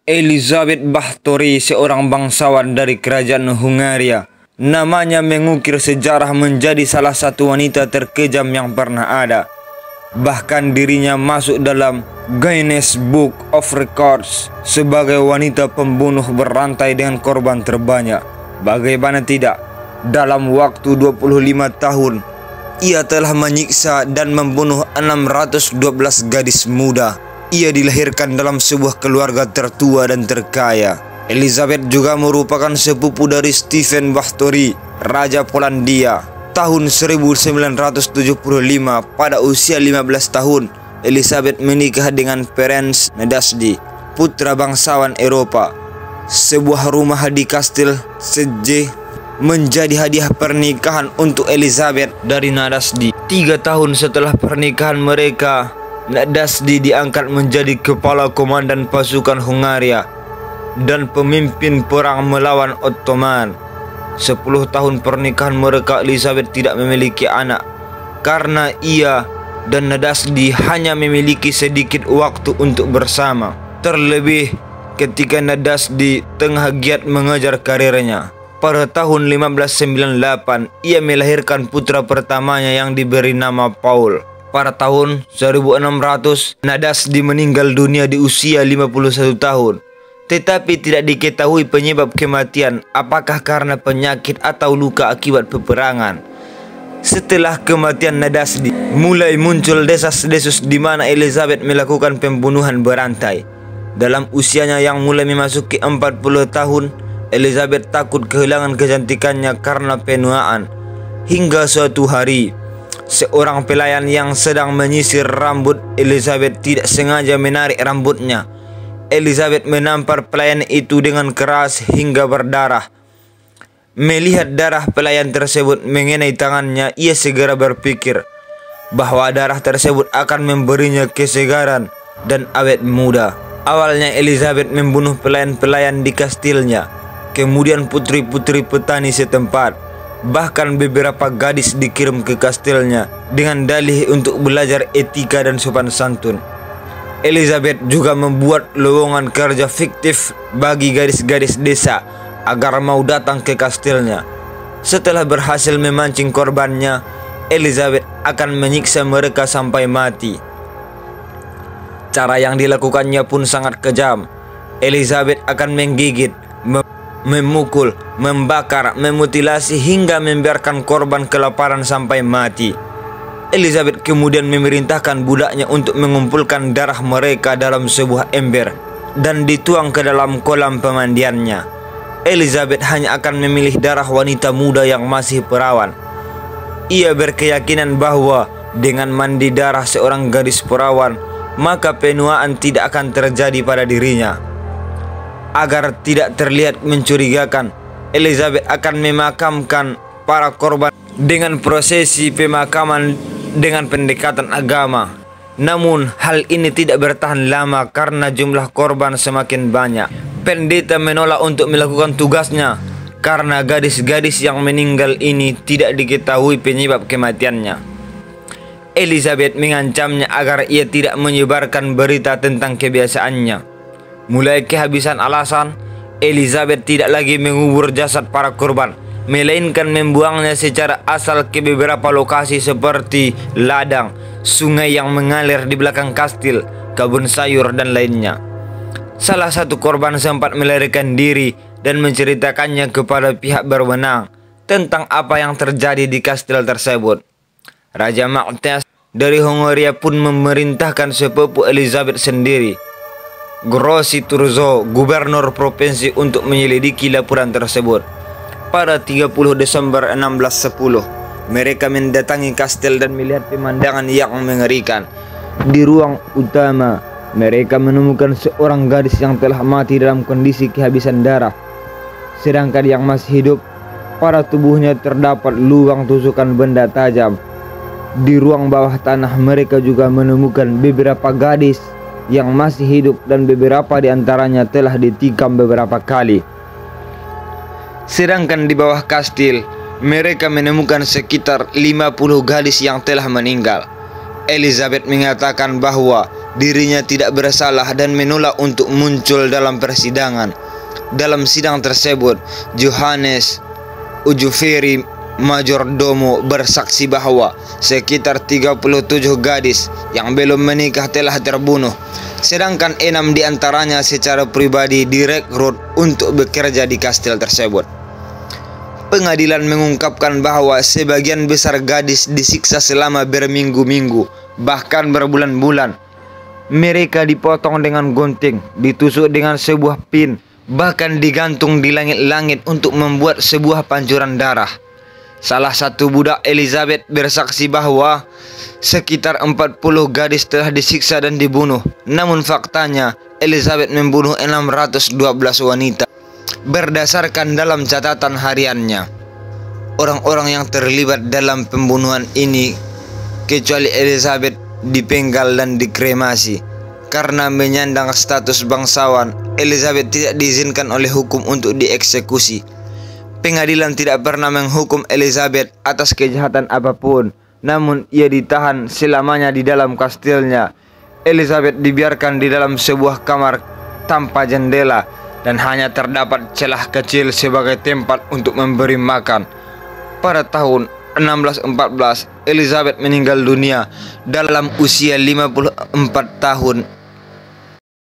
Elizabeth Báthory, seorang bangsawan dari kerajaan Hungaria. Namanya mengukir sejarah menjadi salah satu wanita terkejam yang pernah ada. Bahkan dirinya masuk dalam Guinness Book of Records sebagai wanita pembunuh berantai dengan korban terbanyak. Bagaimana tidak, dalam waktu 25 tahun, ia telah menyiksa dan membunuh 612 gadis muda. Ia dilahirkan dalam sebuah keluarga tertua dan terkaya. Elizabeth juga merupakan sepupu dari Stephen Báthory, Raja Polandia. Tahun 1975, pada usia 15 tahun, Elizabeth menikah dengan Ferenc Nadasdy, putra bangsawan Eropa. Sebuah rumah di kastil Szeged menjadi hadiah pernikahan untuk Elizabeth dari Nadasdy. 3 tahun setelah pernikahan mereka, Nadasdy diangkat menjadi kepala komandan pasukan Hungaria dan pemimpin perang melawan Ottoman. 10 tahun pernikahan mereka, Elizabeth tidak memiliki anak karena ia dan Nadasdy hanya memiliki sedikit waktu untuk bersama. Terlebih ketika Nadasdy tengah giat mengejar karirnya. Pada tahun 1598, ia melahirkan putra pertamanya yang diberi nama Paul. Pada tahun 1600, Nadasdy meninggal dunia di usia 51 tahun. Tetapi tidak diketahui penyebab kematian, apakah karena penyakit atau luka akibat peperangan. Setelah kematian Nadasdy, mulai muncul desas-desus di mana Elizabeth melakukan pembunuhan berantai. Dalam usianya yang mulai memasuki 40 tahun, Elizabeth takut kehilangan kecantikannya karena penuaan. Hingga suatu hari, seorang pelayan yang sedang menyisir rambut Elizabeth tidak sengaja menarik rambutnya. Elizabeth menampar pelayan itu dengan keras hingga berdarah. Melihat darah pelayan tersebut mengenai tangannya, ia segera berpikir bahwa darah tersebut akan memberinya kesegaran dan awet muda. Awalnya Elizabeth membunuh pelayan-pelayan di kastilnya, kemudian putri-putri petani setempat. Bahkan beberapa gadis dikirim ke kastilnya dengan dalih untuk belajar etika dan sopan santun. Elizabeth juga membuat lowongan kerja fiktif bagi gadis-gadis desa agar mau datang ke kastilnya. Setelah berhasil memancing korbannya, Elizabeth akan menyiksa mereka sampai mati. Cara yang dilakukannya pun sangat kejam. Elizabeth akan menggigit, memukul, membakar, memutilasi hingga membiarkan korban kelaparan sampai mati. Elizabeth kemudian memerintahkan budaknya untuk mengumpulkan darah mereka dalam sebuah ember dan dituang ke dalam kolam pemandiannya. Elizabeth hanya akan memilih darah wanita muda yang masih perawan. Ia berkeyakinan bahwa dengan mandi darah seorang gadis perawan, maka penuaan tidak akan terjadi pada dirinya. Agar tidak terlihat mencurigakan, Elizabeth akan memakamkan para korban dengan prosesi pemakaman dengan pendekatan agama. Namun hal ini tidak bertahan lama karena jumlah korban semakin banyak. Pendeta menolak untuk melakukan tugasnya karena gadis-gadis yang meninggal ini tidak diketahui penyebab kematiannya. Elizabeth mengancamnya agar ia tidak menyebarkan berita tentang kebiasaannya. Mulai kehabisan alasan, Elizabeth tidak lagi mengubur jasad para korban, melainkan membuangnya secara asal ke beberapa lokasi seperti ladang, sungai yang mengalir di belakang kastil, kebun sayur, dan lainnya. Salah satu korban sempat melarikan diri dan menceritakannya kepada pihak berwenang tentang apa yang terjadi di kastil tersebut. Raja Matthias dari Hungaria pun memerintahkan sepupu Elizabeth sendiri, Grosi Turzo, gubernur provinsi, untuk menyelidiki laporan tersebut. Pada 30 Desember 1610, mereka mendatangi kastil dan melihat pemandangan yang mengerikan. Di ruang utama, mereka menemukan seorang gadis yang telah mati dalam kondisi kehabisan darah. Sedangkan yang masih hidup, pada tubuhnya terdapat lubang tusukan benda tajam. Di ruang bawah tanah mereka juga menemukan beberapa gadis yang masih hidup dan beberapa di antaranya telah ditikam beberapa kali. Sedangkan di bawah kastil, mereka menemukan sekitar 50 gadis yang telah meninggal. Elizabeth mengatakan bahwa dirinya tidak bersalah dan menolak untuk muncul dalam persidangan. Dalam sidang tersebut, Johannes Ujuferi Majordomo bersaksi bahwa sekitar 37 gadis yang belum menikah telah terbunuh, sedangkan 6 diantaranya secara pribadi direkrut untuk bekerja di kastil tersebut. Pengadilan mengungkapkan bahwa sebagian besar gadis disiksa selama berminggu-minggu, bahkan berbulan-bulan. Mereka dipotong dengan gunting, ditusuk dengan sebuah pin, bahkan digantung di langit-langit untuk membuat sebuah pancuran darah. Salah satu budak Elizabeth bersaksi bahwa sekitar 40 gadis telah disiksa dan dibunuh. Namun faktanya, Elizabeth membunuh 612 wanita. Berdasarkan dalam catatan hariannya, orang-orang yang terlibat dalam pembunuhan ini, kecuali Elizabeth, dipenggal dan dikremasi. Karena menyandang status bangsawan, Elizabeth tidak diizinkan oleh hukum untuk dieksekusi. Pengadilan tidak pernah menghukum Elizabeth atas kejahatan apapun, namun ia ditahan selamanya di dalam kastilnya. Elizabeth dibiarkan di dalam sebuah kamar tanpa jendela dan hanya terdapat celah kecil sebagai tempat untuk memberi makan. Pada tahun 1614, Elizabeth meninggal dunia dalam usia 54 tahun